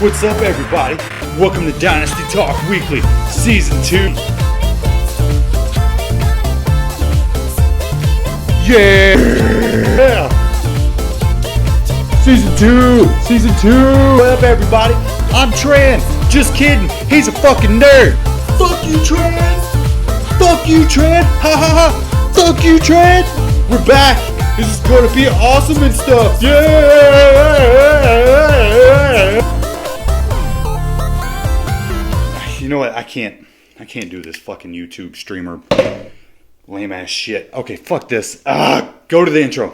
What's up, everybody? Welcome to Dynasty Talk Weekly, Season 2. Yeah! Season 2! What up, everybody? I'm Tran. Just kidding. He's a fucking nerd. Fuck you, Tran. Fuck you, Tran. Ha ha ha. Fuck you, Tran. We're back. This is going to be awesome and stuff. Yeah! You know what? I can't do this fucking YouTube streamer lame ass shit. Okay, fuck this. Go to the intro.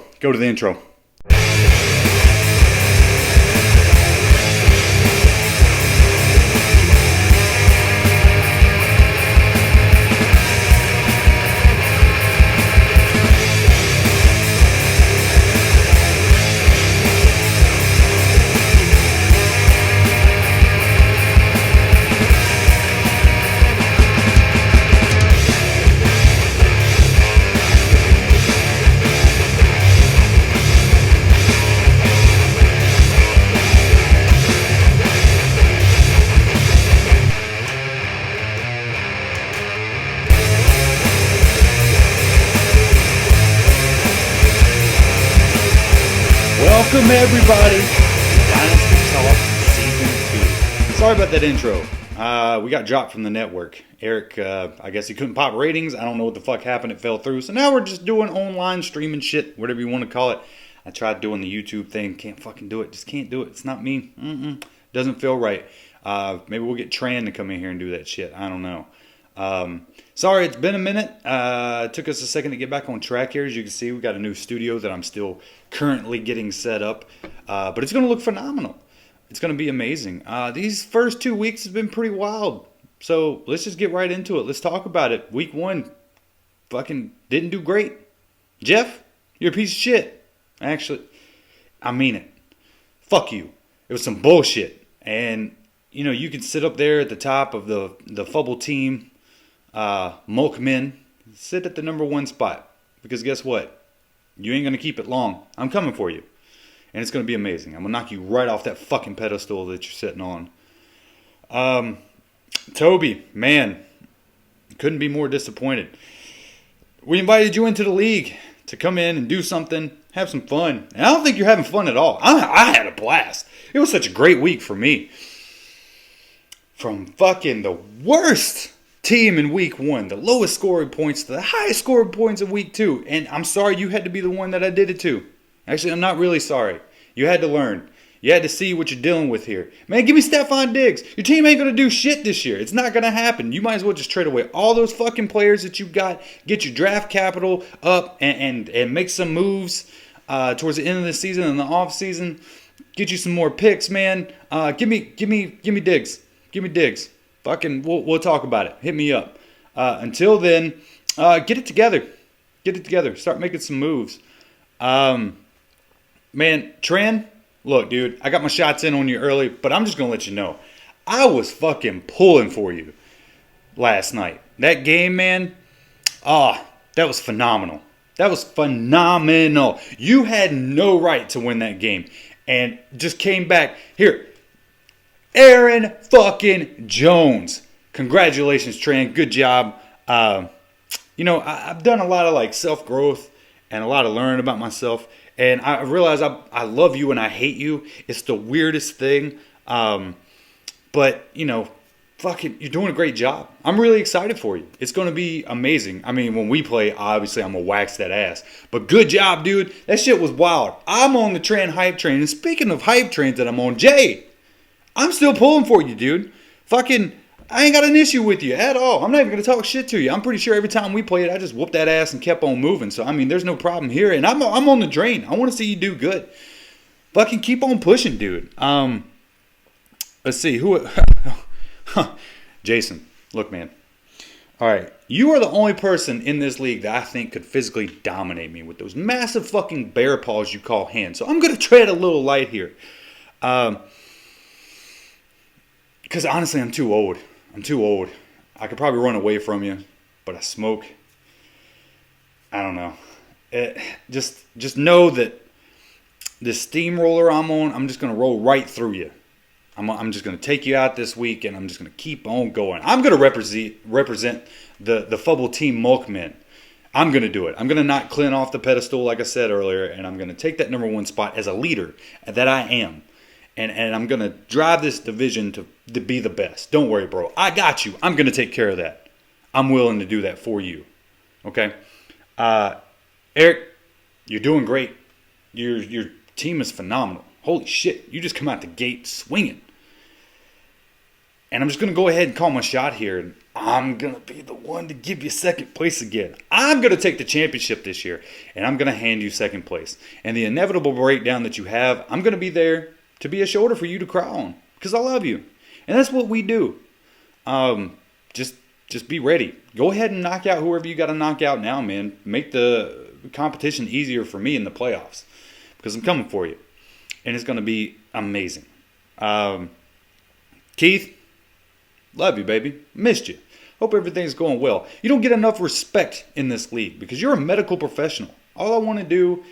Welcome, everybody, to Dynasty Talk Season 2. Sorry about that intro. We got dropped from the network. Eric, I guess he couldn't pop ratings. I don't know what the fuck happened. It fell through. So now we're just doing online streaming shit, whatever you want to call it. I tried doing the YouTube thing. Can't fucking do it. Just can't do it. It's not me. Doesn't feel right. Maybe we'll get Tran to come in here and do that shit. I don't know. Sorry, it's been a minute. It took us a second to get back on track here. As you can see, we got a new studio that I'm still currently getting set up. But it's going to look phenomenal. It's going to be amazing. These first 2 weeks have been pretty wild. So let's just get right into it. Let's talk about it. Week 1 fucking didn't do great. Jeff, you're a piece of shit. Actually, I mean it. Fuck you. It was some bullshit. And, you know, you can sit up there at the top of the Fubble team. Milkmen, sit at the number 1 spot. Because guess what? You ain't going to keep it long. I'm coming for you. And it's going to be amazing. I'm going to knock you right off that fucking pedestal that you're sitting on. Toby, man, couldn't be more disappointed. We invited you into the league to come in and do something, have some fun. And I don't think you're having fun at all. I had a blast. It was such a great week for me. From fucking the worst team in week 1, the lowest scoring points to the highest scoring points in week 2. And I'm sorry you had to be the one that I did it to. Actually, I'm not really sorry. You had to learn. You had to see what you're dealing with here. Man, give me Stephon Diggs. Your team ain't going to do shit this year. It's not going to happen. You might as well just trade away all those fucking players that you got, get your draft capital up, and make some moves towards the end of the season and the off season. Get you some more picks, man. Give me Diggs. Give me Diggs. Fucking, we'll talk about it. Hit me up. Until then, get it together. Get it together. Start making some moves. Man, Tran, look, dude, I got my shots in on you early, but I'm just going to let you know. I was fucking pulling for you last night. That game, man, that was phenomenal. That was phenomenal. You had no right to win that game and just came back. Here, Aaron fucking Jones. Congratulations, Tran. Good job. You know, I've done a lot of like self-growth and a lot of learning about myself. And I realize I love you and I hate you. It's the weirdest thing. But, you know, fucking, you're doing a great job. I'm really excited for you. It's going to be amazing. I mean, when we play, obviously, I'm going to wax that ass. But good job, dude. That shit was wild. I'm on the Tran hype train. And speaking of hype trains that I'm on, Jay, I'm still pulling for you, dude. Fucking, I ain't got an issue with you at all. I'm not even going to talk shit to you. I'm pretty sure every time we played, I just whooped that ass and kept on moving. So, I mean, there's no problem here. And I'm on the drain. I want to see you do good. Fucking keep on pushing, dude. Let's see. Who? Jason. Look, man. All right. You are the only person in this league that I think could physically dominate me with those massive fucking bear paws you call hands. So, I'm going to tread a little light here. Because honestly, I'm too old. I could probably run away from you, but I smoke. I don't know. Just know that the steamroller I'm on, I'm just going to roll right through you. I'm just going to take you out this week, and I'm just going to keep on going. I'm going to represent the Fubble Team Milkmen. I'm going to do it. I'm going to knock Clint off the pedestal, like I said earlier, and I'm going to take that number 1 spot as a leader that I am. And I'm going to drive this division to be the best. Don't worry, bro. I got you. I'm going to take care of that. I'm willing to do that for you. Okay? Eric, you're doing great. Your team is phenomenal. Holy shit. You just come out the gate swinging. And I'm just going to go ahead and call my shot here. I'm going to be the one to give you second place again. I'm going to take the championship this year, and I'm going to hand you second place. And the inevitable breakdown that you have, I'm going to be there to be a shoulder for you to cry on because I love you. And that's what we do. Just be ready. Go ahead and knock out whoever you got to knock out now, man. Make the competition easier for me in the playoffs because I'm coming for you. And it's going to be amazing. Keith, love you, baby. Missed you. Hope everything's going well. You don't get enough respect in this league because you're a medical professional. All I want to do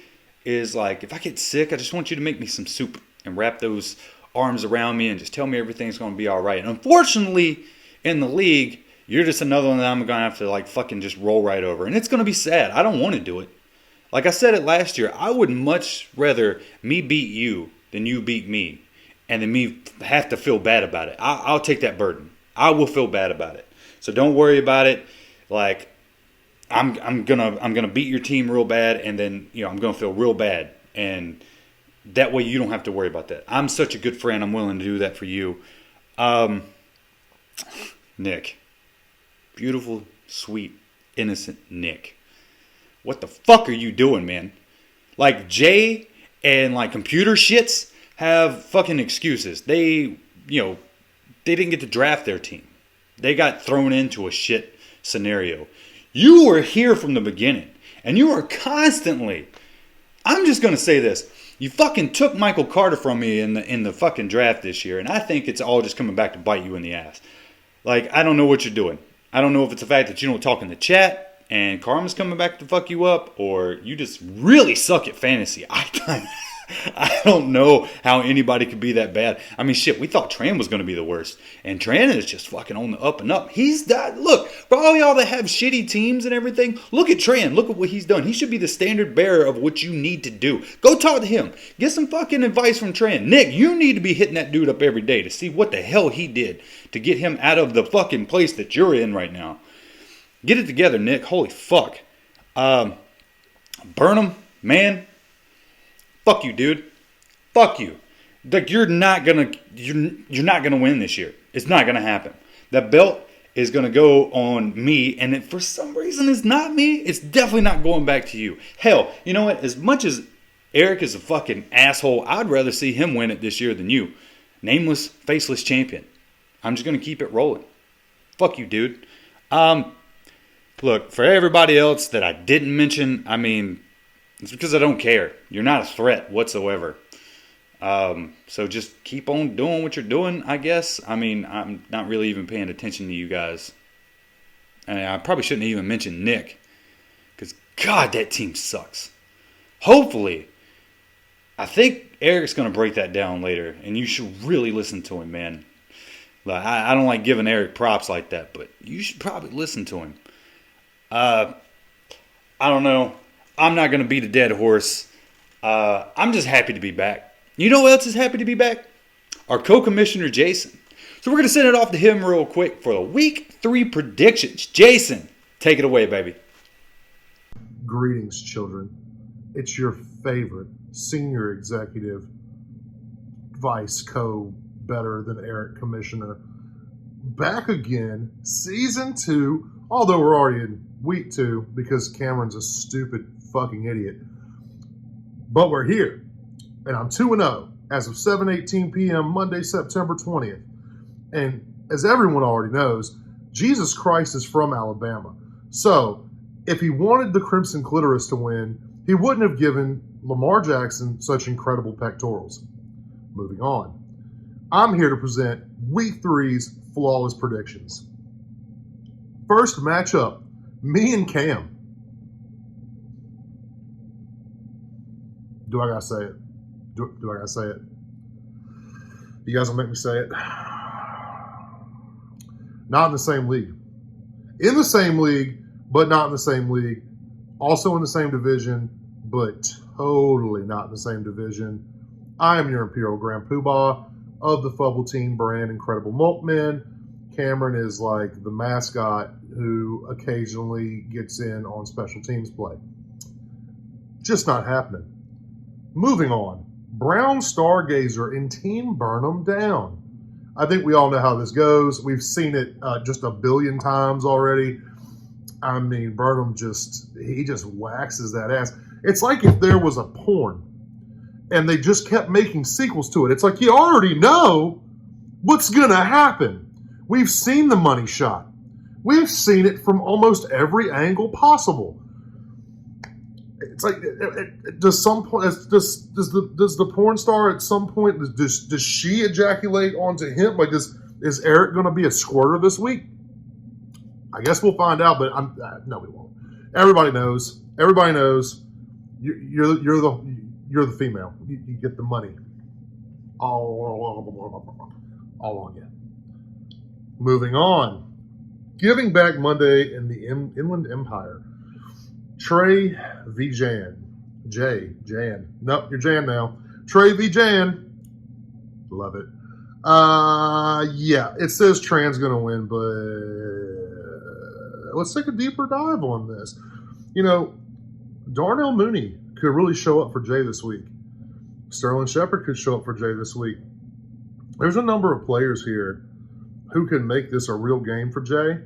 is, like, if I get sick, I just want you to make me some soup and wrap those arms around me and just tell me everything's going to be all right. And unfortunately, in the league, you're just another one that I'm going to have to, like, fucking just roll right over. And it's going to be sad. I don't want to do it. Like I said it last year, I would much rather me beat you than you beat me and then me have to feel bad about it. I'll take that burden. I will feel bad about it. So don't worry about it. Like, I'm gonna beat your team real bad, and then I'm gonna feel real bad, and that way you don't have to worry about that. I'm such a good friend. I'm willing to do that for you. Nick, beautiful, sweet, innocent Nick. What the fuck are you doing, man? Like, Jay and like computer shits have fucking excuses. They didn't get to draft their team. They got thrown into a shit scenario. You were here from the beginning. And you were constantly, I'm just going to say this. You fucking took Michael Carter from me in the fucking draft this year. And I think it's all just coming back to bite you in the ass. Like, I don't know what you're doing. I don't know if it's the fact that you don't talk in the chat and Karma's coming back to fuck you up, or you just really suck at fantasy. I don't know how anybody could be that bad. I mean, shit, we thought Tran was going to be the worst. And Tran is just fucking on the up and up. Look, for all y'all that have shitty teams and everything, look at Tran. Look at what he's done. He should be the standard bearer of what you need to do. Go talk to him. Get some fucking advice from Tran. Nick, you need to be hitting that dude up every day to see what the hell he did to get him out of the fucking place that you're in right now. Get it together, Nick. Holy fuck. Burnham, man. Fuck you, dude. Fuck you. Like, you're not gonna win this year. It's not gonna happen. That belt is gonna go on me, and for some reason it's not me. It's definitely not going back to you. Hell, you know what? As much as Eric is a fucking asshole, I'd rather see him win it this year than you. Nameless, faceless champion. I'm just gonna keep it rolling. Fuck you, dude. Look, for everybody else that I didn't mention, I mean, it's because I don't care. You're not a threat whatsoever. So just keep on doing what you're doing, I guess. I mean, I'm not really even paying attention to you guys. And I probably shouldn't even mention Nick. Because, God, that team sucks. Hopefully, I think Eric's going to break that down later. And you should really listen to him, man. Like, I don't like giving Eric props like that, but you should probably listen to him. I don't know. I'm not going to beat a dead horse. I'm just happy to be back. You know who else is happy to be back? Our co-commissioner, Jason. So we're going to send it off to him real quick for the Week 3 predictions. Jason, take it away, baby. Greetings, children. It's your favorite senior executive, vice better than Eric commissioner. Back again, season 2, although we're already in week 2 because Cameron's a stupid fucking idiot. But we're here. And I'm 2-0 as of 7:18 p.m. Monday, September 20th. And as everyone already knows, Jesus Christ is from Alabama. So if he wanted the Crimson Clitoris to win, he wouldn't have given Lamar Jackson such incredible pectorals. Moving on. I'm here to present Week 3's flawless predictions. First matchup, me and Cam. Do I gotta say it? Do I gotta say it? You guys will make me say it. Not in the same league. In the same league, but not in the same league. Also in the same division, but totally not in the same division. I am your Imperial Grand Poobah of the Fubble Team brand Incredible Milkmen. Cameron is like the mascot who occasionally gets in on special teams play. Just not happening. Moving on. Brown Stargazer and Team Burn 'em Down. I think we all know how this goes. We've seen it just a billion times already. I mean, Burnham he just waxes that ass. It's like if there was a porn and they just kept making sequels to it. It's like you already know what's going to happen. We've seen the money shot. We've seen it from almost every angle possible. It's like, does the porn star at some point, does she ejaculate onto him? Like, is Eric going to be a squirter this week? I guess we'll find out, but no, we won't. Everybody knows. Everybody knows. You're the female. You get the money. All on you. Moving on. Giving Back Monday in the Inland Empire. Trey v. Jan. Jan. Nope, you're Jan now. Trey v. Jan. Love it. Yeah, it says Tran's going to win, but let's take a deeper dive on this. You know, Darnell Mooney could really show up for Jay this week. Sterling Shepard could show up for Jay this week. There's a number of players here who can make this a real game for Jay.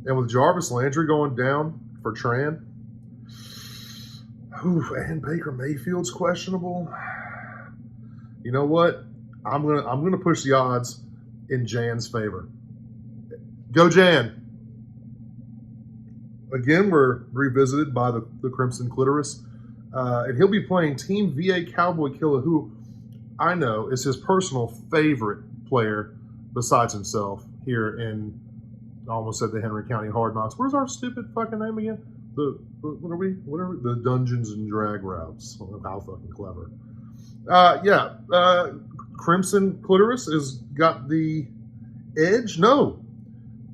And with Jarvis Landry going down for Tran, and Baker Mayfield's questionable. You know what? I'm gonna push the odds in Jan's favor. Go Jan. Again, we're revisited by the Crimson Clitoris. And he'll be playing Team VA Cowboy Killer, who I know is his personal favorite player besides himself here in, I almost said the Henry County Hard Knocks. Where's our stupid fucking name again? What are we? The Dungeons and Drag Routes. How fucking clever. Crimson Clitoris has got the edge. No.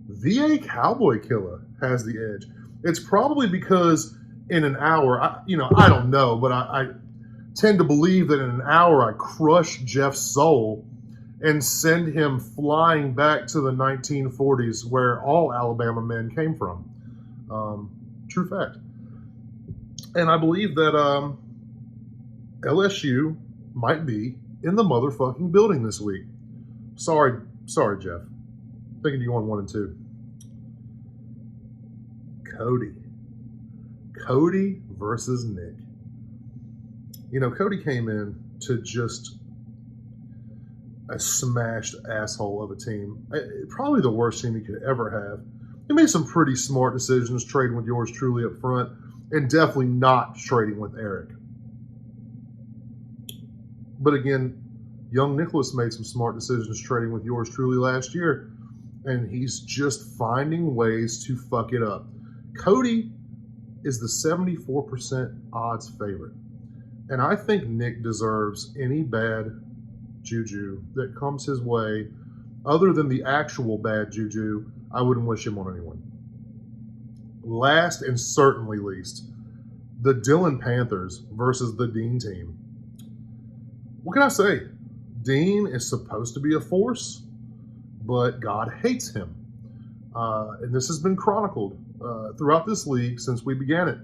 VA Cowboy Killer has the edge. It's probably because in an hour, I don't know, but I tend to believe that in an hour I crush Jeff's soul and send him flying back to the 1940s where all Alabama men came from. True fact. And I believe that LSU might be in the motherfucking building this week. Sorry, Jeff. Thinking you won 1 and 2. Cody versus Nick. You know, Cody came in to just a smashed asshole of a team. Probably the worst team he could ever have. He made some pretty smart decisions trading with yours truly up front, and definitely not trading with Eric. But again, young Nicholas made some smart decisions trading with yours truly last year, and he's just finding ways to fuck it up. Cody is the 74% odds favorite. And I think Nick deserves any bad juju that comes his way. Other than the actual bad juju, I wouldn't wish him on anyone. Last and certainly least, the Dillon Panthers versus the Dean team. What can I say? Dean is supposed to be a force, but God hates him. And this has been chronicled throughout this league since we began it.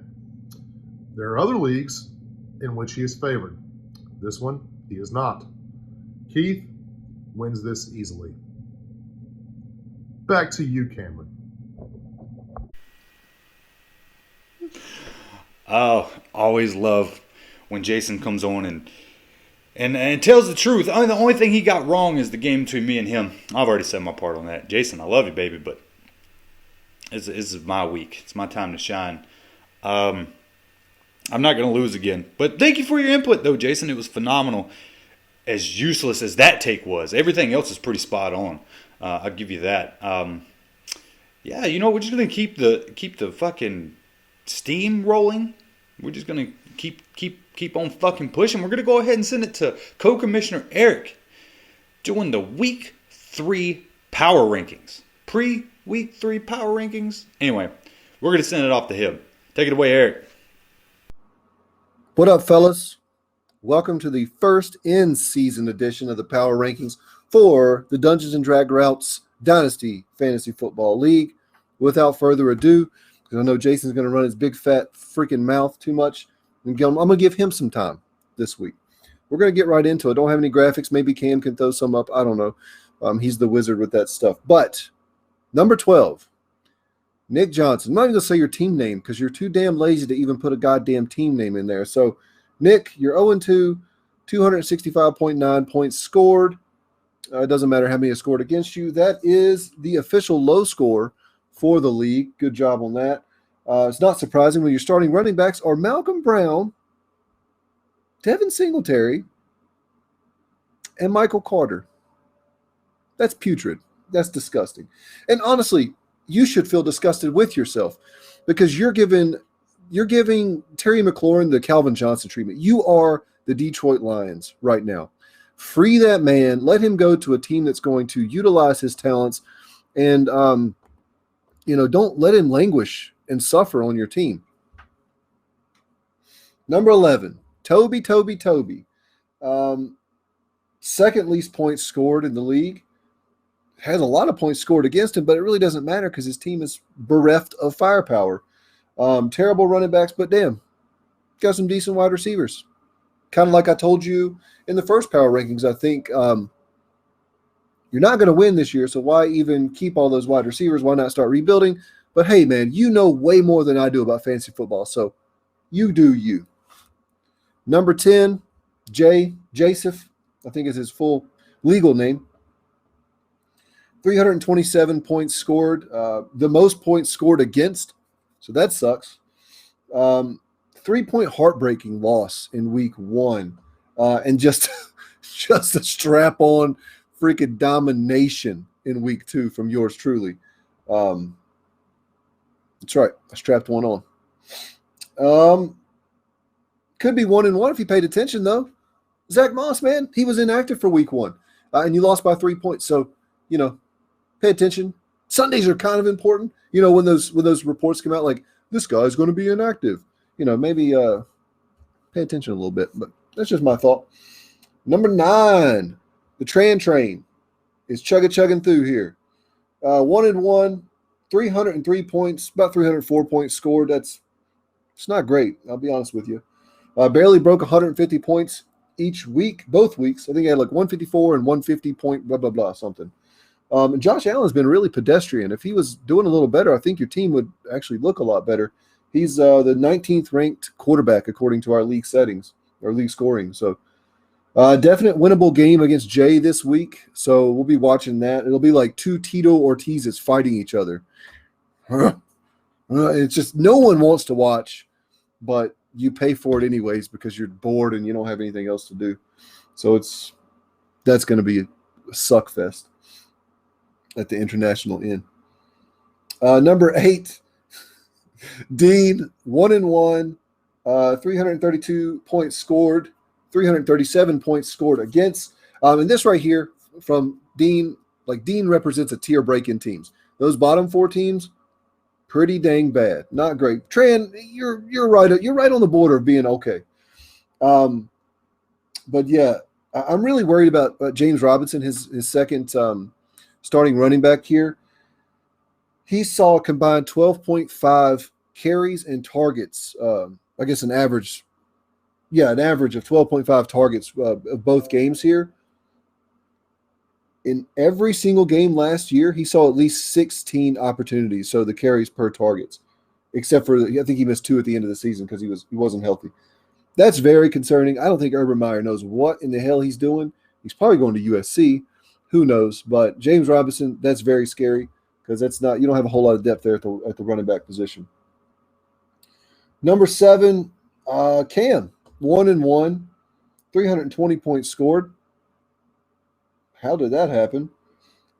There are other leagues in which he is favored. This one, he is not. Keith wins this easily. Back to you, Cameron. Oh, always love when Jason comes on and tells the truth. The only thing he got wrong is the game between me and him. I've already said my part on that. Jason, I love you, baby, but this is my week. It's my time to shine. I'm not going to lose again. But thank you for your input, though, Jason. It was phenomenal. As useless as that take was, everything else is pretty spot on. I'll give you that. Yeah, you know, we're just going to keep the fucking steam rolling. We're just going to keep on fucking pushing. We're going to go ahead and send it to Co-Commissioner Eric. doing the Week 3 power rankings. Pre-Week 3 power rankings. Anyway, we're going to send it off to him. Take it away, Eric. What up, fellas? Welcome to the first in-season edition of the Power Rankings for the Dungeons & Drag Routes Dynasty Fantasy Football League. Without further ado, because I know Jason's going to run his big fat freaking mouth too much, I'm going to give him some time this week. We're going to get right into it. Don't have any graphics. Maybe Cam can throw some up. I don't know. He's the wizard with that stuff. But number 12, Nick Johnson. I'm not even going to say your team name because you're too damn lazy to even put a goddamn team name in there. So, Nick, you're 0-2, 265.9 points scored. It doesn't matter how many are scored against you. That is the official low score for the league. Good job on that. It's not surprising when your starting running backs are Malcolm Brown, Devin Singletary, and Michael Carter. That's putrid. That's disgusting. And honestly, you should feel disgusted with yourself because you're giving Terry McLaurin the Calvin Johnson treatment. You are the Detroit Lions right now. Free that man. Let him go to a team that's going to utilize his talents and, don't let him languish and suffer on your team. Number 11, Toby. Second least points scored in the league. Has a lot of points scored against him, but it really doesn't matter because his team is bereft of firepower. Terrible running backs, but damn, got some decent wide receivers. Kind of like I told you in the first power rankings, I think you're not going to win this year, so why even keep all those wide receivers? Why not start rebuilding? But hey, man, you know way more than I do about fantasy football, so you do you. Number 10, Joseph, I think is his full legal name. 327 points scored, the most points scored against, so that sucks. 3-point heartbreaking loss in week 1, and just a strap-on freaking domination in week 2 from yours truly. That's right, I strapped one on. Could be 1-1 if you paid attention, though. Zach Moss, man, he was inactive for week 1, and you lost by 3 points, so, pay attention. Sundays are kind of important. When those reports come out like this guy's going to be inactive, maybe pay attention a little bit. But that's just my thought. Number 9, the train is chugging through here. 1-1, 303 points, about 304 points scored. It's not great. I'll be honest with you. Barely broke 150 points each week, both weeks. I think he had like 154 and 150 point blah blah blah something. And Josh Allen's been really pedestrian. If he was doing a little better, I think your team would actually look a lot better. He's the 19th ranked quarterback according to our league settings or league scoring. So definite winnable game against Jay this week. So we'll be watching that. It'll be like two Tito Ortizes fighting each other. It's just no one wants to watch, but you pay for it anyways because you're bored and you don't have anything else to do. So that's going to be a suck fest at the International Inn. Number 8, Dean, 1-1, 332 points scored, 337 points scored against. And this right here from Dean, like Dean represents a tier break in teams. Those bottom 4 teams, pretty dang bad. Not great. Tran, you're right. You're right on the border of being okay. But yeah, I'm really worried about James Robinson, his second starting running back here. He saw a combined 12.5 carries and targets. I guess an average of 12.5 targets of both games here. In every single game last year, he saw at least 16 opportunities, so the carries per targets, except for I think he missed 2 at the end of the season because he wasn't healthy. That's very concerning. I don't think Urban Meyer knows what in the hell he's doing. He's probably going to USC. Who knows? But James Robinson, that's very scary because you don't have a whole lot of depth there at the running back position. Number 7, Cam, 1-1, 320 points scored. How did that happen?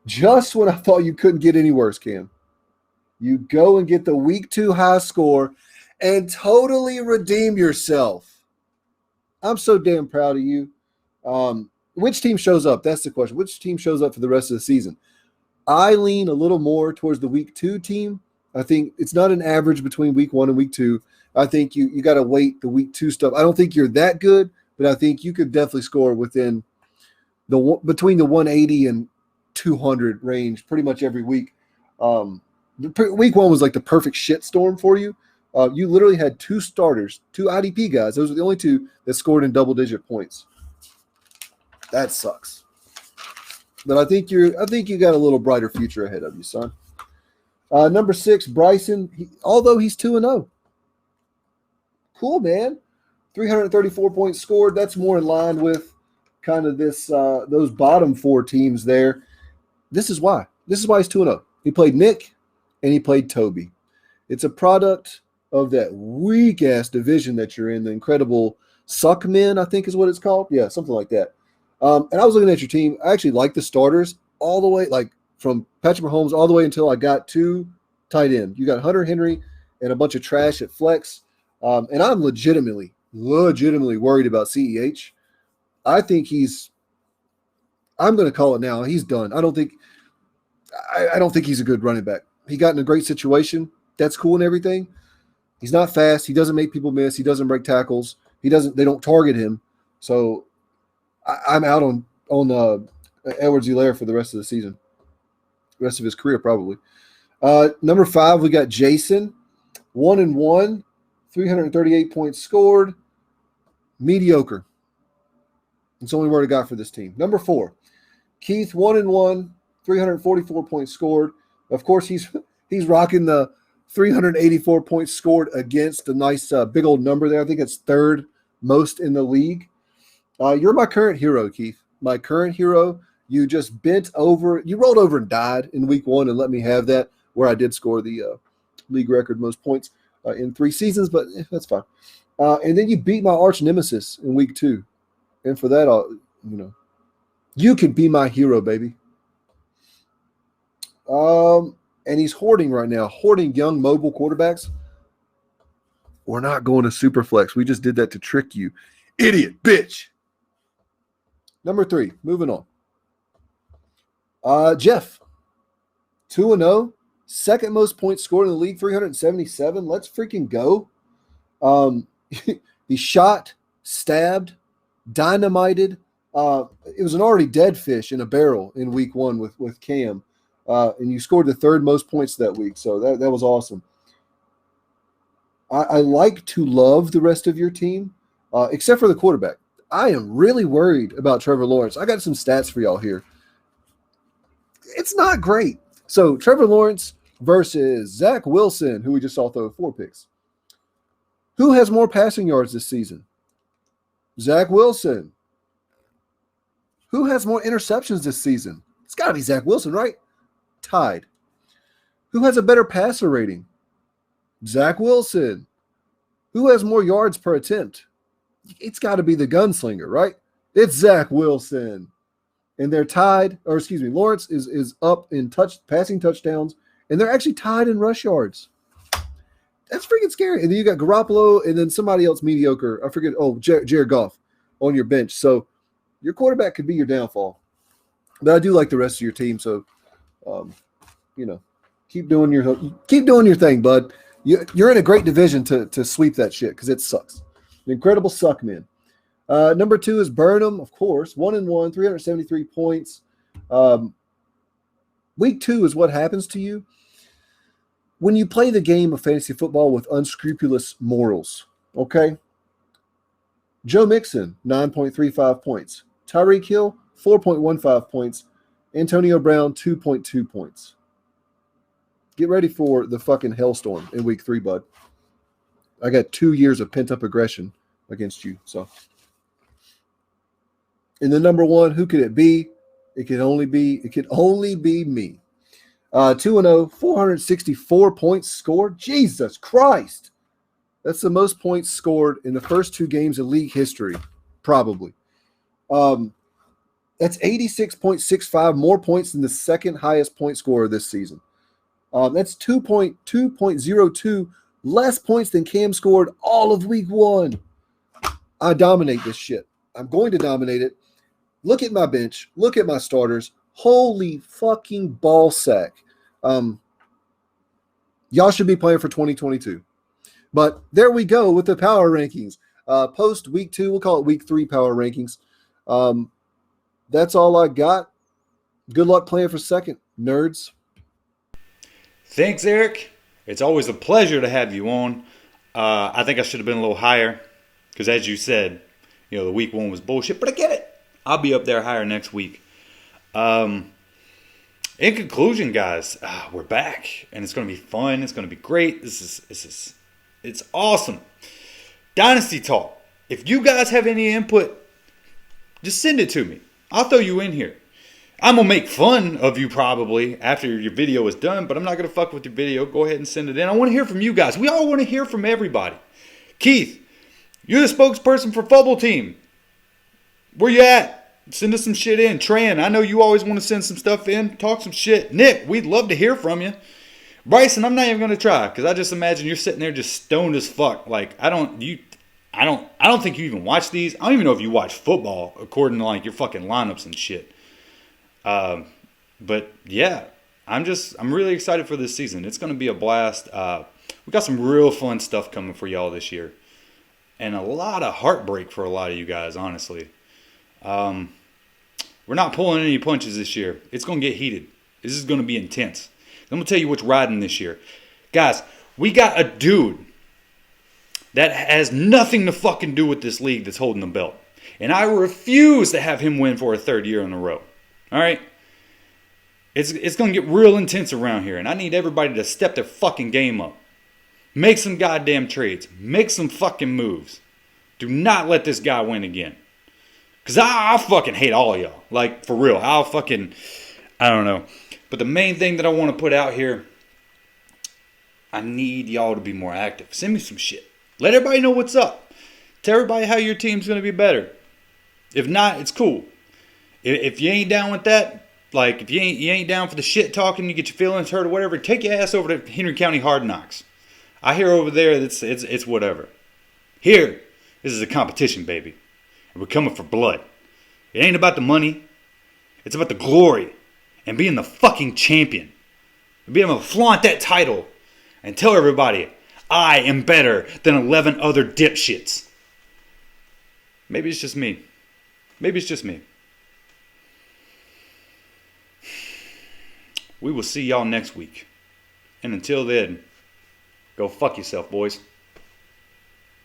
Just when I thought you couldn't get any worse, Cam. You go and get the week 2 high score and totally redeem yourself. I'm so damn proud of you. which team shows up? That's the question. Which team shows up for the rest of the season? I lean a little more towards the week 2 team. I think it's not an average between week 1 and week 2. I think you got to wait the week 2 stuff. I don't think you're that good, but I think you could definitely score between the 180 and 200 range pretty much every week. Week 1 was like the perfect shitstorm for you. You literally had 2 starters, 2 IDP guys. Those are the only 2 that scored in double-digit points. That sucks. But I think you got a little brighter future ahead of you, son. Number 6, Bryson. Although he's 2-0. Cool, man. 334 points scored. That's more in line with kind of those bottom 4 teams there. This is why. This is why he's 2-0. He played Nick and he played Toby. It's a product of that weak-ass division that you're in, the incredible Suckmen, I think is what it's called. Yeah, something like that. And I was looking at your team. I actually like the starters all the way, like from Patrick Mahomes all the way until I got to tight end. You got Hunter Henry and a bunch of trash at flex. And I'm legitimately worried about CEH. I think I'm going to call it now. He's done. I don't think he's a good running back. He got in a great situation. That's cool and everything. He's not fast. He doesn't make people miss. He doesn't break tackles. They don't target him. So I'm out on Edwards-Helaire for the rest of the season. The rest of his career, probably. Number 5, we got Jason. 1-1, 338 points scored. Mediocre. It's the only word I got for this team. Number 4, Keith. 1-1, 344 points scored. Of course, he's rocking the 384 points scored against a nice big old number there. I think it's 3rd most in the league. You're my current hero, Keith. My current hero. You just bent over. You rolled over and died in week 1 and let me have that, where I did score the league record most points in 3 seasons, but that's fine. And then you beat my arch nemesis in week 2. And for that, you could be my hero, baby. And he's hoarding right now, young mobile quarterbacks. We're not going to Superflex. We just did that to trick you. Idiot, bitch. Number 3, moving on. Jeff, 2-0, 2nd most points scored in the league, 377. Let's freaking go. He shot, stabbed, dynamited. It was an already dead fish in a barrel in week 1 with Cam. And you scored the 3rd most points that week. So that was awesome. I like to love the rest of your team, except for the quarterback. I am really worried about Trevor Lawrence. I got some stats for y'all here. It's not great. So Trevor Lawrence versus Zach Wilson, who we just saw throw 4 picks. Who has more passing yards this season? Zach Wilson. Who has more interceptions this season? It's got to be Zach Wilson, right? Tied. Who has a better passer rating? Zach Wilson. Who has more yards per attempt? It's got to be the gunslinger, right? It's Zach Wilson. And they're tied, Lawrence is up in passing touchdowns, and they're actually tied in rush yards. That's freaking scary. And then you got Garoppolo and then somebody else mediocre. I forget. Oh, Jared Goff on your bench. So your quarterback could be your downfall. But I do like the rest of your team. So, keep doing your thing, bud. You're in a great division to sweep that shit because it sucks. The incredible suck, man. Number 2 is Burnham, of course. 1-1, 373 points. Week 2 is what happens to you when you play the game of fantasy football with unscrupulous morals, okay? Joe Mixon, 9.35 points. Tyreek Hill, 4.15 points. Antonio Brown, 2.2 points. Get ready for the fucking hellstorm in week 3, bud. I got 2 years of pent-up aggression against you, so. And the number 1, who could it be? It could only be me. 2-0, 464 points scored. Jesus Christ. That's the most points scored in the first 2 games of league history, probably. That's 86.65 more points than the 2nd highest point scorer this season. That's 2.02 less points than Cam scored all of week 1. I dominate this shit. I'm going to dominate it. look at my bench, look at my starters. Holy fucking ball sack. Y'all should be playing for 2022. But there we go with the power rankings. Post week 2, we'll call it week 3 power rankings. That's all I got. Good luck playing for second, nerds. Thanks, Eric. It's always a pleasure to have you on. I think I should have been a little higher because, as you said, the week 1 was bullshit, but I get it. I'll be up there higher next week. In conclusion, guys, we're back, and it's going to be fun. It's going to be great. It's awesome. Dynasty talk. If you guys have any input, just send it to me. I'll throw you in here. I'm going to make fun of you probably after your video is done, but I'm not going to fuck with your video. Go ahead and send it in. I want to hear from you guys. We all want to hear from everybody. Keith, you're the spokesperson for Fubble Team. Where you at? Send us some shit in. Tran, I know you always want to send some stuff in. Talk some shit. Nick, we'd love to hear from you. Bryson, I'm not even going to try because I just imagine you're sitting there just stoned as fuck. Like, I don't think you even watch these. I don't even know if you watch football according to like your fucking lineups and shit. But yeah, I'm really excited for this season. It's going to be a blast. We got some real fun stuff coming for y'all this year, and a lot of heartbreak for a lot of you guys. Honestly, we're not pulling any punches this year. It's going to get heated. This is going to be intense. I'm going to tell you what's riding this year. Guys, we got a dude that has nothing to fucking do with this league that's holding the belt. And I refuse to have him win for a 3rd year in a row. All right? It's going to get real intense around here. And I need everybody to step their fucking game up. Make some goddamn trades. Make some fucking moves. Do not let this guy win again. Because I'll fucking hate all of y'all. Like, for real. I don't know. But the main thing that I want to put out here, I need y'all to be more active. Send me some shit. Let everybody know what's up. Tell everybody how your team's going to be better. If not, it's cool. If you ain't down with that, like if you ain't down for the shit talking, you get your feelings hurt or whatever, take your ass over to Henry County Hard Knocks. I hear over there it's whatever. Here, this is a competition, baby. And we're coming for blood. It ain't about the money. It's about the glory. And being the fucking champion. And being able to flaunt that title. And tell everybody, I am better than 11 other dipshits. Maybe it's just me. Maybe it's just me. We will see y'all next week. And until then, go fuck yourself, boys.